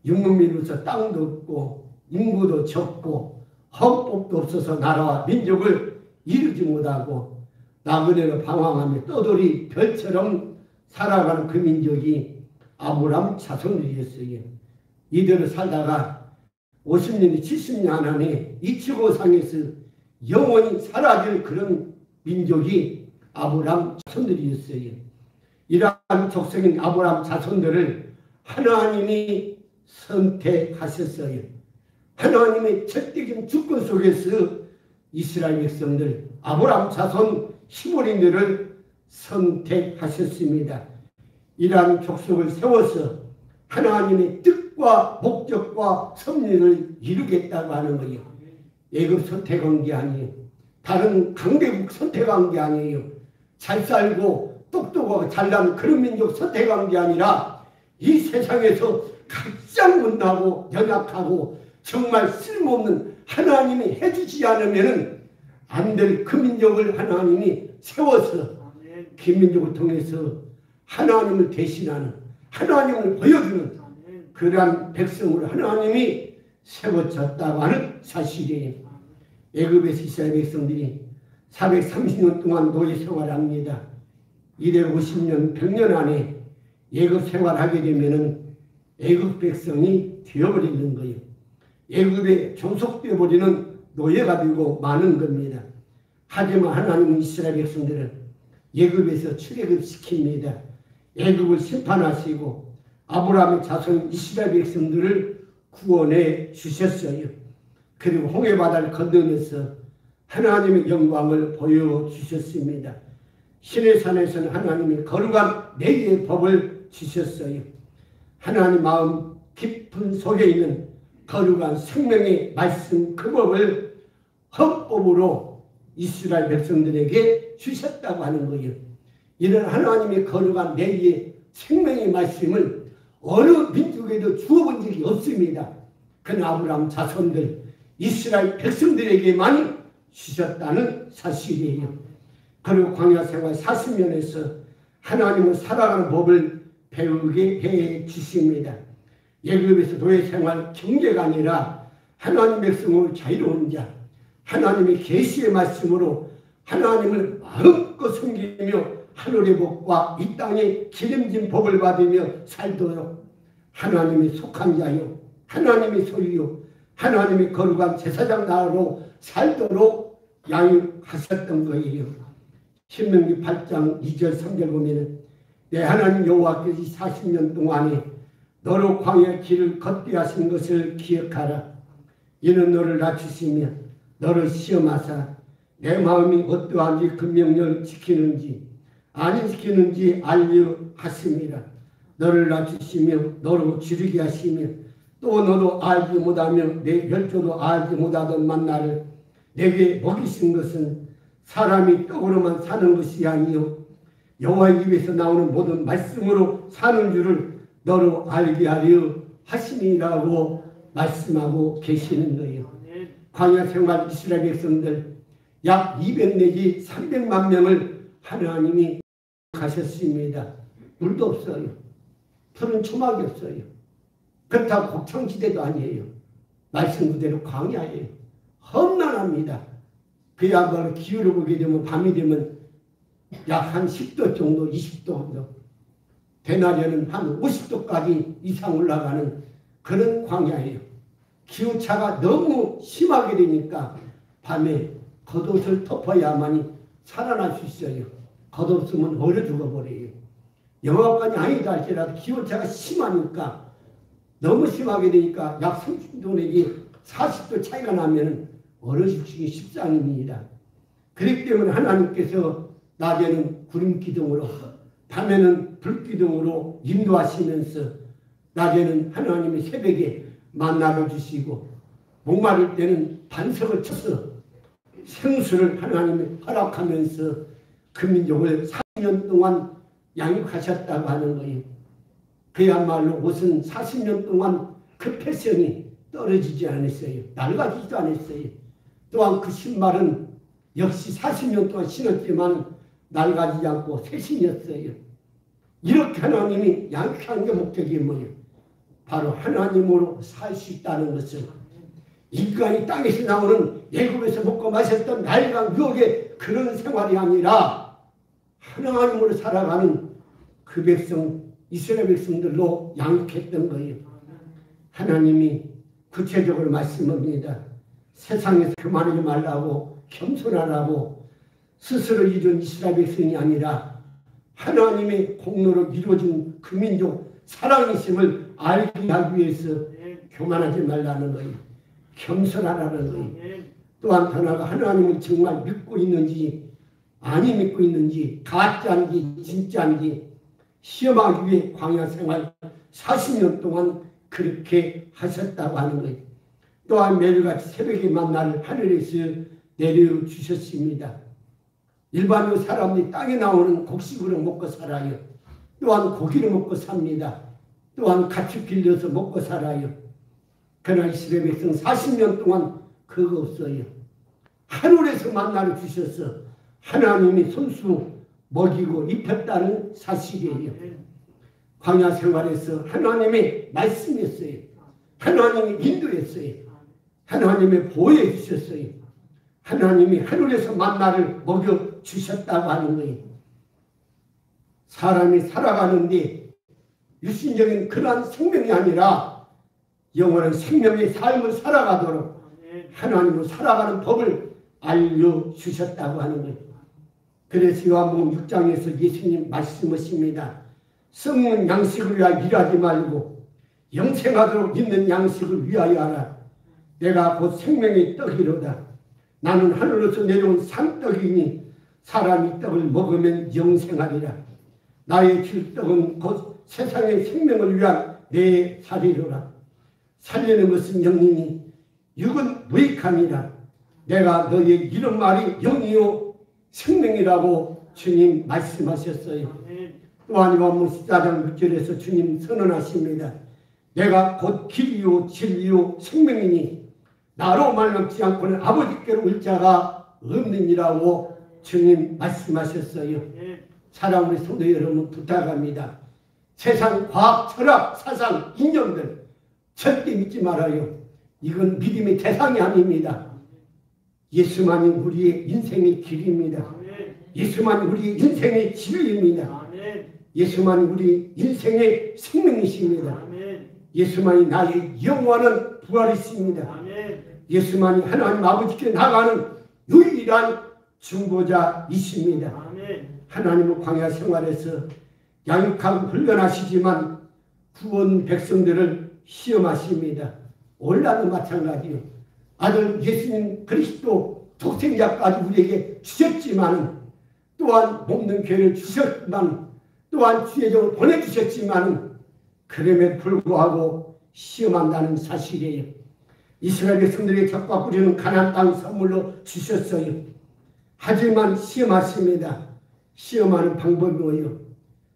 육류민으로서 땅도 없고 인구도 적고 헌법도 없어서 나라와 민족을 이루지 못하고 나그네로 방황하며 떠돌이 별처럼 살아가는 그 민족이 아브라함 자손들이었어요. 이대로 살다가 50년이 70년 안에 이 지구상에서 영원히 사라질 그런 민족이 아브라함 자손들이었어요. 이러한 족속인 아브라함 자손들을 하나님이 선택하셨어요. 하나님의 절대적인 주권 속에서 이스라엘 백성들, 아브라함 자손 히브리인들을 선택하셨습니다. 이러한 족속을 세워서 하나님의 뜻과 목적과 섭리를 이루겠다고 하는 거예요. 애굽 선택한 게 아니에요. 다른 강대국 선택한 게 아니에요. 잘 살고 똑똑하고 잘난 그런 민족 선택한 게 아니라 이 세상에서 가장 못나고 연약하고 정말 쓸모없는 하나님이 해주지 않으면 안 될 그 민족을 하나님이 세워서 그 민족을 통해서 하나님을 대신하는 하나님을 보여주는 그러한 백성으로 하나님이 세워졌다고 하는 사실이에요. 애굽에서 이스라엘 백성들이 430년 동안 노예 생활합니다. 250년 100년 안에 애굽 생활하게 되면은 애굽 백성이 되어버리는 거예요. 애굽에 종속되어 버리는 노예가 되고 마는 겁니다. 하지만 하나님은 이스라엘 백성들을 애굽에서 출애굽시킵니다. 애굽을 심판하시고 아브라함의 자손 이스라엘 백성들을 구원해 주셨어요. 그리고 홍해바다를 건너면서 하나님의 영광을 보여주셨습니다. 시내산에서는 하나님이 거룩한 네 개의 법을 주셨어요. 하나님 마음 깊은 속에 있는 거룩한 생명의 말씀 그 법을 헌법으로 이스라엘 백성들에게 주셨다고 하는 거예요. 이런 하나님의 거룩한 네 개의 생명의 말씀을 어느 민족에도 주어본 적이 없습니다. 그러나 아브라함 자손들 이스라엘 백성들에게만 주셨다는 사실이에요. 그리고 광야 생활 40년에서 하나님을 살아가는 법을 배우게 해 주십니다. 애굽에서 노예 생활 경제가 아니라 하나님 백성으로 자유로운 자, 하나님의 계시의 말씀으로 하나님을 마음껏 섬기며 하늘의 복과 이 땅의 기름진 복을 받으며 살도록 하나님의 속한 자요, 하나님의 소유요, 하나님의 거룩한 제사장 나라로 살도록 양육하셨던 거예요. 신명기 8장 2절 3절 보면은 내 하나님 여호와께서 40년 동안에 너로 광야의 길을 걷게 하신 것을 기억하라. 이는 너를 낮추시며 너를 시험하사 내 마음이 어떠한지 그 명령을 지키는지 안 지키는지 알려 하십니다. 너를 낮추시며 너로 지르게 하시며 또 너도 알지 못하며 내 혈조도 알지 못하던 만나를 내게 먹이신 것은 사람이 떡으로만 사는 것이 아니요 여호와의 입에서 나오는 모든 말씀으로 사는 줄을 너로 알게 하려 하심이라고 말씀하고 계시는 거예요. 광야 생활 이스라엘 백성들 약 200 내지 300만 명을 하나님이 가셨습니다. 물도 없어요. 푸른 초막이 없어요. 그렇다고 곡창지대도 아니에요. 말씀 그대로 광야예요. 험난합니다. 그야말로 기후를 보게 되면 밤이 되면 약 한 10도 정도, 20도 정도, 대낮에는 한 50도까지 이상 올라가는 그런 광야예요. 기후차가 너무 심하게 되니까 밤에 겉옷을 덮어야만이 살아날 수 있어요. 겉없으면 얼어 죽어버려요. 영하권이 아니다 할지라도 기후차가 심하니까, 너무 심하게 되니까 약 30도 내지 40도 차이가 나면 얼어 죽기 십상입니다. 그렇기 때문에 하나님께서 낮에는 구름 기둥으로, 밤에는 불 기둥으로 인도하시면서 낮에는 하나님이 새벽에 만나를 주시고, 목마를 때는 반석을 쳐서 생수를 하나님이 허락하면서 그 민족을 40년 동안 양육하셨다고 하는 거예요. 그야말로 옷은 40년 동안 그 패션이 떨어지지 않았어요. 낡아지지도 않았어요. 또한 그 신발은 역시 40년 동안 신었지만 낡아지지 않고 새 신이었어요. 이렇게 하나님이 양육한 게 목적이 뭐예요? 바로 하나님으로 살 수 있다는 것은, 인간이 땅에서 나오는 애굽에서 먹고 마셨던 낡은 유혹의 그런 생활이 아니라 하나님으로 살아가는 그 백성, 이스라엘 백성들로 양육했던 거예요. 하나님이 구체적으로 말씀합니다. 세상에서 교만하지 말라고, 겸손하라고, 스스로 이룬 이스라엘 백성이 아니라 하나님의 공로로 이루어진 그 민족 사랑이심을 알게 하기 위해서 교만하지 말라는 거예요. 겸손하라는 거예요. 또한 하나가 하나님을 정말 믿고 있는지 아니 믿고 있는지, 가짜인지 진짜인지 시험하기 위해 광야 생활 40년 동안 그렇게 하셨다고 하는 거예요. 또한 매일같이 새벽에 만나를 하늘에서 내려주셨습니다. 일반적으로 사람들이 땅에 나오는 곡식으로 먹고 살아요. 또한 고기를 먹고 삽니다. 또한 가축 길러서 먹고 살아요. 그러나 이스라엘 백성 40년 동안 그거 없어요. 하늘에서 만나를 주셔서 하나님이 손수 먹이고 입혔다는 사실이에요. 광야 생활에서 하나님의 말씀이었어요. 하나님이 인도했어요. 하나님의 보호해 주셨어요. 하나님이 하늘에서 만나를 먹여 주셨다고 하는 거예요. 사람이 살아가는데 육신적인 그러한 생명이 아니라 영원한 생명의 삶을 살아가도록 하나님으로 살아가는 법을 알려주셨다고 하는 거예요. 그래서 요한복음 6장에서 예수님 말씀하십니다. 썩는 양식을 위하여 일하지 말고 영생하도록 있는 양식을 위하여 하라. 내가 곧 생명의 떡이로다. 나는 하늘로서 내려온 산떡이니 사람이 떡을 먹으면 영생하리라. 나의 줄 떡은 곧 세상의 생명을 위한 내 살이로라. 살리는 것은 영이니 육은 무익함이라. 내가 너의 이런 말이 영이요 생명이라고 주님 말씀하셨어요. 또한 요한복음 14장 6절에서 주님 선언하십니다. 내가 곧 길이요 진리요 생명이니 나로 말미암지 않고는 아버지께로 올 자가 없느니라고 주님 말씀하셨어요. 사랑하는 성도 여러분, 부탁합니다. 세상 과학, 철학, 사상, 이념들 절대 믿지 말아요. 이건 믿음의 대상이 아닙니다. 예수만이 우리의 인생의 길입니다. 예수만이 우리의 인생의 진리입니다. 예수만이 우리 인생의 생명이십니다. 예수만이 나의 영원한 부활이십니다. 예수만이 하나님 아버지께 나가는 유일한 중보자이십니다. 하나님은 광야 생활에서 양육하고 훈련하시지만 구원 백성들을 시험하십니다. 올라도 마찬가지요. 아들 예수님 그리스도 독생자까지 우리에게 주셨지만, 또한 먹는 교회를 주셨지만, 또한 주의 종을 보내주셨지만, 그럼에도 불구하고 시험한다는 사실이에요. 이스라엘 백성들에게 젖과 뿌리는 가나안 땅 선물로 주셨어요. 하지만 시험하십니다. 시험하는 방법이 뭐예요?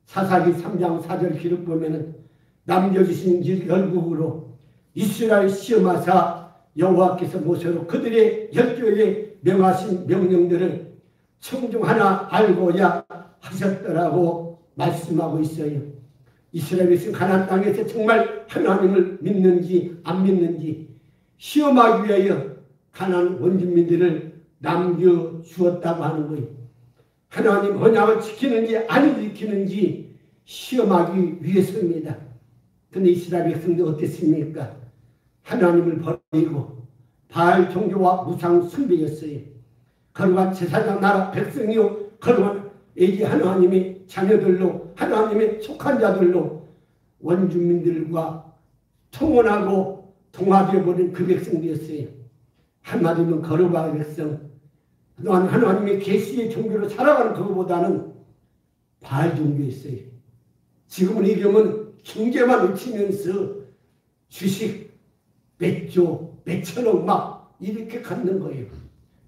사사기 3장 4절 기록 보면은 남겨주신 열국으로 이스라엘 시험하사 여호와께서 모세로 그들의 열조에 명하신 명령들을 청중하나 알고야 하셨더라고 말씀하고 있어요. 이스라엘 백성 가나안 땅에서 정말 하나님을 믿는지 안 믿는지 시험하기 위하여 가나안 원주민들을 남겨주었다고 하는 거예요. 하나님 언약을 지키는지 안 지키는지 시험하기 위해서입니다. 근데 이스라엘 백성들 어땠습니까? 하나님을 버리고 바알 종교와 무상 숭배였어요. 거룩한 제사장 나라 백성이요 거룩한 애기 하나님의 자녀들로 하나님의 속한 자들로 원주민들과 통혼하고 동화되어버린 그 백성들이었어요. 한마디면 거룩한 백성, 또한 하나님의 계시의 종교로 살아가는 그것보다는 바알 종교였어요. 지금은 이경은 경제만 외치면서 주식 몇 조, 몇 천억 막 이렇게 갖는 거예요.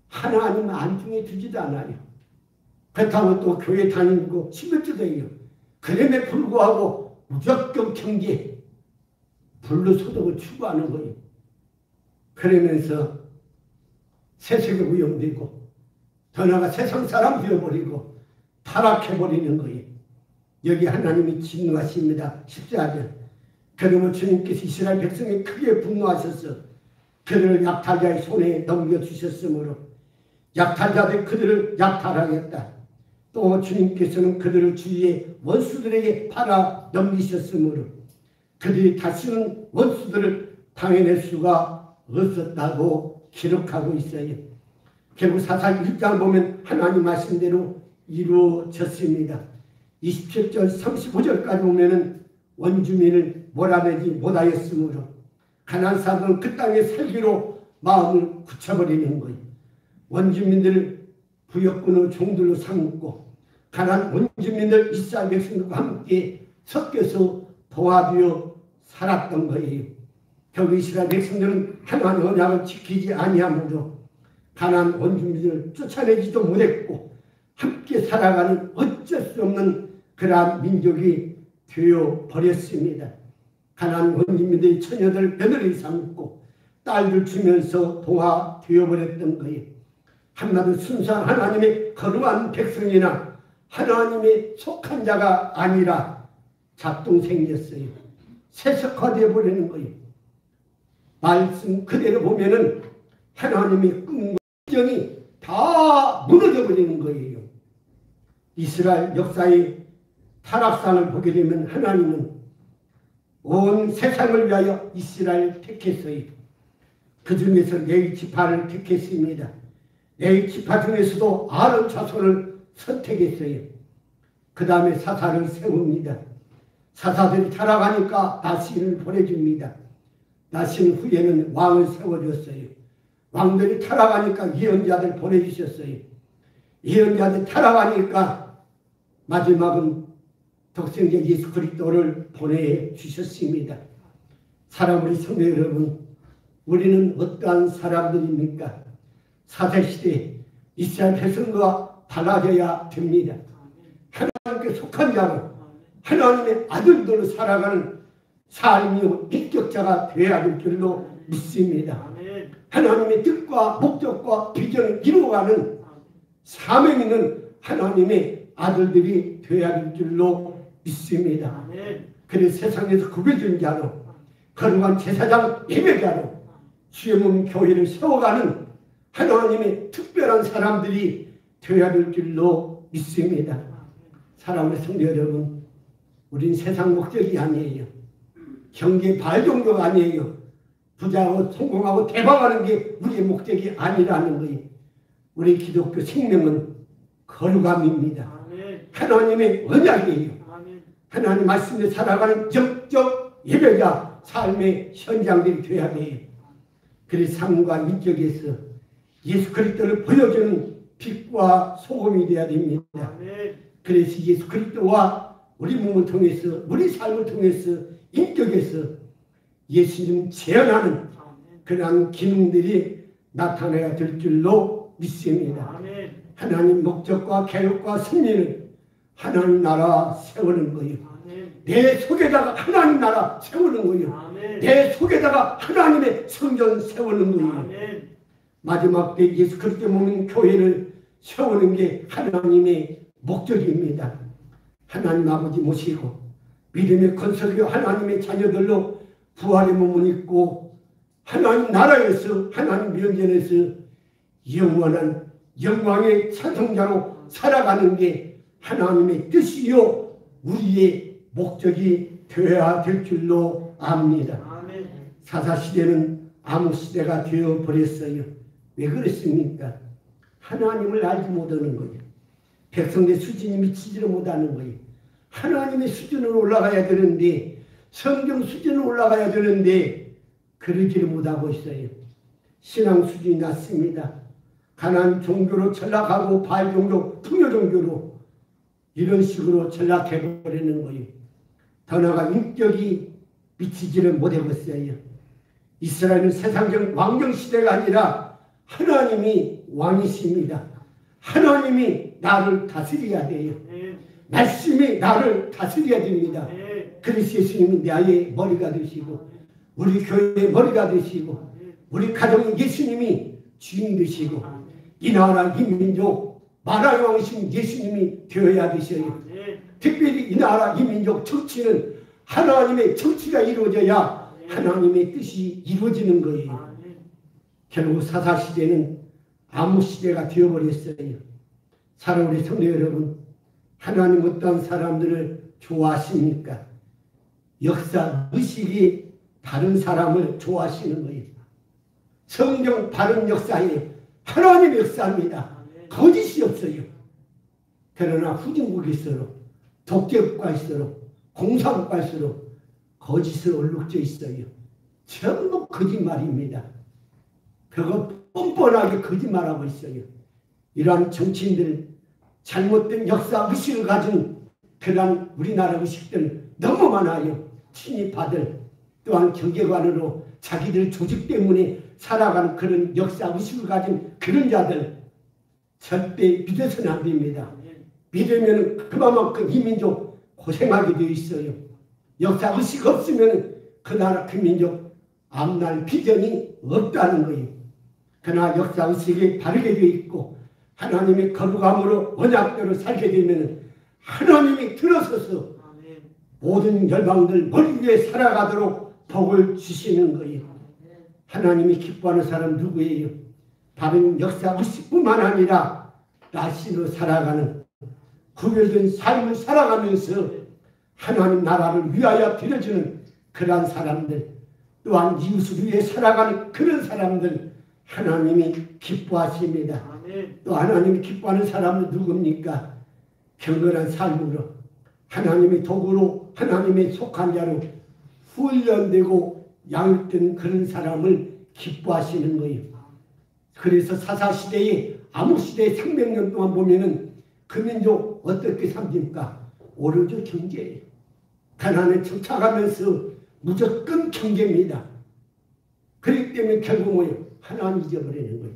하나님은 안중에 두지도 않아요. 그렇다고 또 교회 다니고 신분도 해요. 그럼에 불구하고 무조건 경제, 불로소득을 추구하는 거예요. 그러면서 세속에 오염되고 더 나아가 세상 사람 되어버리고 타락해버리는 거예요. 여기 하나님이 진노하십니다. 14절. 그러면 주님께서 이스라엘 백성이 크게 분노하셔서 그들을 약탈자의 손에 넘겨주셨으므로 약탈자들이 그들을 약탈하겠다. 또 주님께서는 그들을 주위의 원수들에게 팔아 넘기셨으므로 그들이 다시는 원수들을 당해낼 수가 없었다고 기록하고 있어요. 결국 사사기 1장 보면 하나님 말씀대로 이루어졌습니다. 27절 35절까지 보면은 원주민을 몰아내지 못하였으므로 가나안 사람들은 그 땅에 살기로 마음을 굳혀버리는 거예요. 원주민들을 부역군의 종들로 삼고 가나안 원주민들 이스라엘 백성들과 함께 섞여서 동화되어 살았던 거예요. 결국 이스라엘 백성들은 하나님의 언약을 지키지 아니하므로 가나안 원주민들을 쫓아내지도 못했고 함께 살아가는 어쩔 수 없는 그러한 민족이 되어버렸습니다. 가나안 원주민들의 처녀들 며느리 삼고 딸들 주면서 동화되어버렸던 거예요. 한마디로 순수한 하나님의 거룩한 백성이나 하나님의 속한 자가 아니라 잡동생이었어요. 세속화되어 버리는 거예요. 말씀 그대로 보면은 하나님의 꿈과 정이 다 무너져 버리는 거예요. 이스라엘 역사의 타락상을 보게 되면 하나님은 온 세상을 위하여 이스라엘 택했어요. 그 중에서 레위 지파를 택했습니다. 레위 지파 중에서도 아론 자손을 선택했어요. 그 다음에 사사를 세웁니다. 사사들이 타락하니까 나신을 보내줍니다. 나신 후에는 왕을 세워줬어요. 왕들이 타락하니까 예언자들 보내주셨어요. 예언자들 타락하니까 마지막은 독생자 예수 그리스도를 보내주셨습니다. 사랑하는 성도 여러분, 우리는 어떠한 사람들입니까? 사사시대 이스라엘 백성과 달라져야 됩니다. 하나님께 속한 자로 하나님의 아들들로 살아가는 삶이요 인격자가 되어야 될 줄로 믿습니다. 하나님의 뜻과 목적과 비전을 이루어가는 사명 있는 하나님의 아들들이 되어야 될 줄로 믿습니다. 그래서 세상에서 구별된 자로 거룩한 제사장 예배자로 주의 몸 교회를 세워가는 하나님의 특별한 사람들이 되어야 될 줄로 믿습니다. 사랑하는 성도 여러분, 우린 세상 목적이 아니에요. 경제 발종교가 아니에요. 부자하고 성공하고 대박하는 게 우리의 목적이 아니라는 거예요. 우리 기독교 생명은 거룩함입니다. 하나님의 언약이에요. 하나님 말씀에 살아가는 적적 예배자 삶의 현장들이 되어야 돼요. 그래서 삶과 인격에서 예수 그리스도를 보여주는 빛과 소금이 되어야 됩니다. 그래서 예수 그리스도와 우리 몸을 통해서 우리 삶을 통해서 인격에서 예수님 재현하는 그런 기능들이 나타나야 될 줄로 믿습니다. 하나님 목적과 계획과 승리는 하나님 나라 세우는 거예요. 내 속에다가 하나님 나라 세우는 거예요. 내 속에다가 하나님의 성전 세우는 거예요. 마지막 때 예수 그리스도 몸인 교회를 세우는 게 하나님의 목적입니다. 하나님 아버지 모시고 믿음의 건설교 하나님의 자녀들로 부활의 몸을 입고 하나님 나라에서 하나님 면전에서 영원한 영광의 찬송자로 살아가는 게 하나님의 뜻이요 우리의 목적이 되어야 될 줄로 압니다. 아멘. 사사시대는 암흑시대가 되어버렸어요. 왜 그랬습니까? 하나님을 알지 못하는 거예요. 백성의 수준이 미치지를 못하는 거예요. 하나님의 수준으로 올라가야 되는데, 성경 수준으로 올라가야 되는데 그러지를 못하고 있어요. 신앙 수준이 낮습니다. 가나안 종교로 전락하고 바알 종교, 풍요 종교로 이런 식으로 전락해버리는 거예요. 더 나아가 인격이 미치지를 못하고 있어요. 이스라엘은 세상적 왕정 시대가 아니라 하나님이 왕이십니다. 하나님이 나를 다스려야 돼요. 말씀이 나를 다스려야 됩니다. 그래서 예수님이 나의 머리가 되시고 우리 교회의 머리가 되시고 우리 가정의 예수님이 주인 되시고 이 나라 이 민족 만왕의 왕이신 예수님이 되어야 되셔요. 특별히 이 나라 이 민족 정치는 하나님의 정치가 이루어져야 하나님의 뜻이 이루어지는 거예요. 결국 사사시대는 암흑시대가 되어버렸어요. 사랑하는 우리 성도 여러분, 하나님 어떤 사람들을 좋아하십니까? 역사 의식이 바른 사람을 좋아하시는 거예요. 성경 바른 역사에 하나님의 역사입니다. 거짓이 없어요. 그러나 후진국일수록 독재국가일수록 공산국가일수록 거짓을 얼룩져 있어요. 전부 거짓말입니다. 그거 뻔뻔하게 거짓말하고 있어요. 이러한 정치인들 잘못된 역사 의식을 가진 그러한 우리나라 의식들 너무 많아요. 친이파들 또한 경제관으로 자기들 조직 때문에 살아가는 그런 역사 의식을 가진 그런 자들 절대 믿어서는 안 됩니다. 믿으면 그만큼 이 민족 고생하게 되어 있어요. 역사 의식 없으면 그 나라 그 민족 앞날 비전이 없다는 거예요. 그러나 역사 의식이 바르게 되어 있고 하나님의 거룩함으로 언약대로 살게 되면 하나님이 들어서서 모든 열방들 머리 위에 살아가도록 복을 주시는 거예요. 하나님이 기뻐하는 사람 누구예요? 바른 역사 의식뿐만 아니라 나신으로 살아가는 구별된 삶을 살아가면서 하나님 나라를 위하여 드려주는 그러한 사람들, 또한 이웃을 위해 살아가는 그런 사람들 하나님이 기뻐하십니다. 또 하나님이 기뻐하는 사람은 누굽니까? 경건한 삶으로 하나님의 도구로 하나님의 속한 자로 훈련되고 양육된 그런 사람을 기뻐하시는 거예요. 그래서 사사시대의 암흑시대의 300년 동안 보면은 그 민족 어떻게 삽니까? 오로지 경제예요. 가난에 쫓아가면서 무조건 경제입니다. 그렇기 때문에 결국 뭐예요? 하나님 잊어버리는 거예요.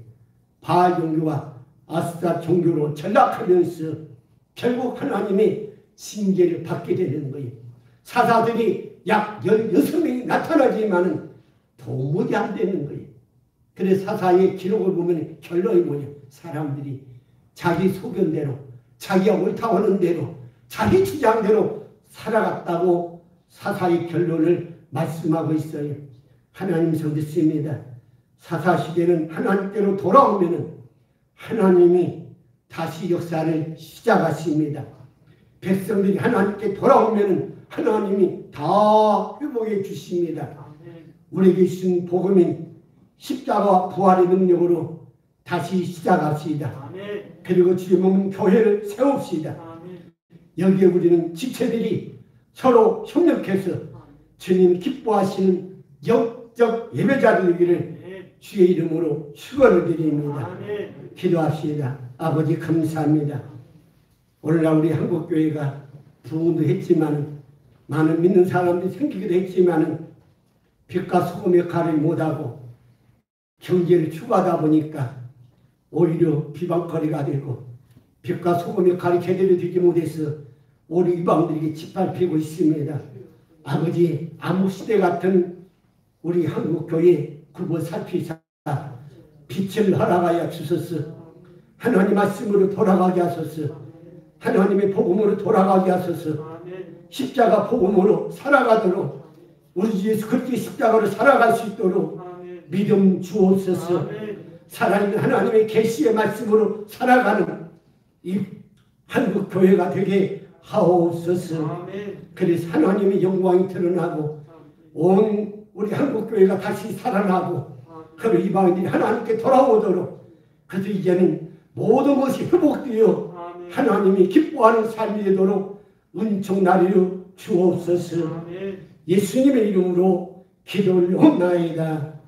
바알 종교와 아스타 종교로 전락하면서 결국 하나님의 징계를 받게 되는 거예요. 사사들이 약 16명이 나타나지만은 도무지 안 되는 거예요. 그래서 사사의 기록을 보면 결론이 뭐냐? 사람들이 자기 소견대로 자기가 옳다고 하는 대로 자기 주장대로 살아갔다고 사사의 결론을 말씀하고 있어요. 하나님 성도십니다. 사사시대는 하나님께로 돌아오면 하나님이 다시 역사를 시작하십니다. 백성들이 하나님께 돌아오면 하나님이 다 회복해 주십니다. 우리에게 주신 복음인 십자가와 부활의 능력으로 다시 시작합시다. 그리고 주의 몸은 교회를 세웁시다. 여기에 우리는 지체들이 서로 협력해서 주님 기뻐하시는 영적 예배자들 되기를 주의 이름으로 축원을 드립니다. 기도합시다. 아버지 감사합니다. 오늘날 우리 한국교회가 부흥도 했지만 많은 믿는 사람들이 생기기도 했지만 빛과 소금의 가를 못하고 경제를 추구하다 보니까 오히려 비방거리가 되고 빛과 소금의 가를 제대로 되지 못해서 우리 이방들에게 짓밟히고 있습니다. 아버지 암흑시대 같은 우리 한국교회 굽어 살피사 빛을 허락하여 주소서. 하나님 말씀으로 돌아가게 하소서. 하나님의 복음으로 돌아가게 하소서. 십자가 복음으로 살아가도록 우리 예수 그리스도의 십자가로 살아갈 수 있도록 믿음 주옵소서. 살아있는 하나님의 계시의 말씀으로 살아가는 이 한국 교회가 되게 하옵소서. 그래서 하나님의 영광이 드러나고 온 우리 한국 교회가 다시 살아나고 그리고 이방인들이 하나님께 돌아오도록 그래서 이제는 모든 것이 회복되어 하나님이 기뻐하는 삶이 되도록 은총 나리로 주옵소서. 예수님의 이름으로 기도 올려옵나이다.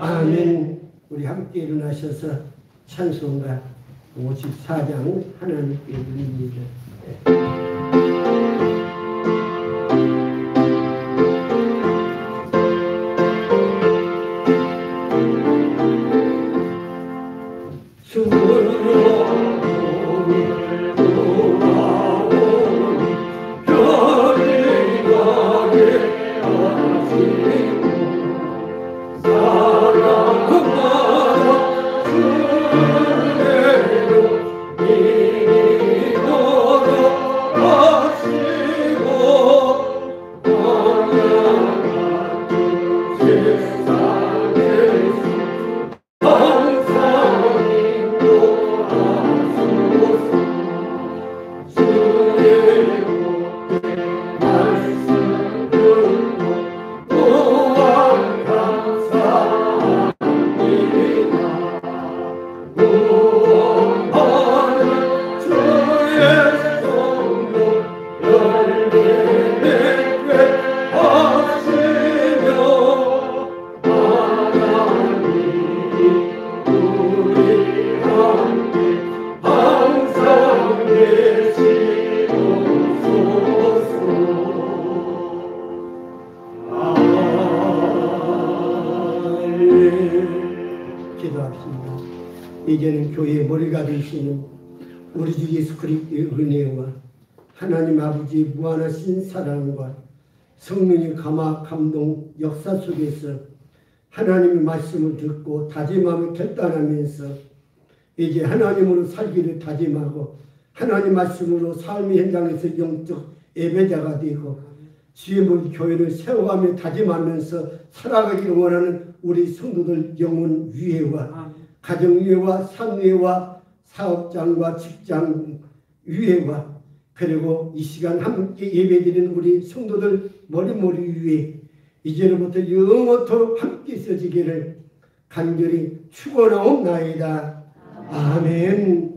아멘. 우리 함께 일어나셔서 찬송가 54장 하나님께 드립니다. 이제는 교회의 머리가 되시는 우리 주 예수 그리스도의 은혜와 하나님 아버지의 무한하신 사랑과 성령의 감화 감동 역사 속에서 하나님의 말씀을 듣고 다짐하며 결단하면서 이제 하나님으로 살기를 다짐하고 하나님 말씀으로 삶의 현장에서 영적 예배자가 되고 주의 모든 교회를 세워가며 다짐하면서 살아가기를 원하는 우리 성도들 영혼 위해와 가정 위해와 산 위해와 사업장과 직장 위해와 그리고 이 시간 함께 예배드리는 우리 성도들 머리 위에 이제로부터 영원토록 함께 있어지기를 간절히 축원하옵나이다. 아멘.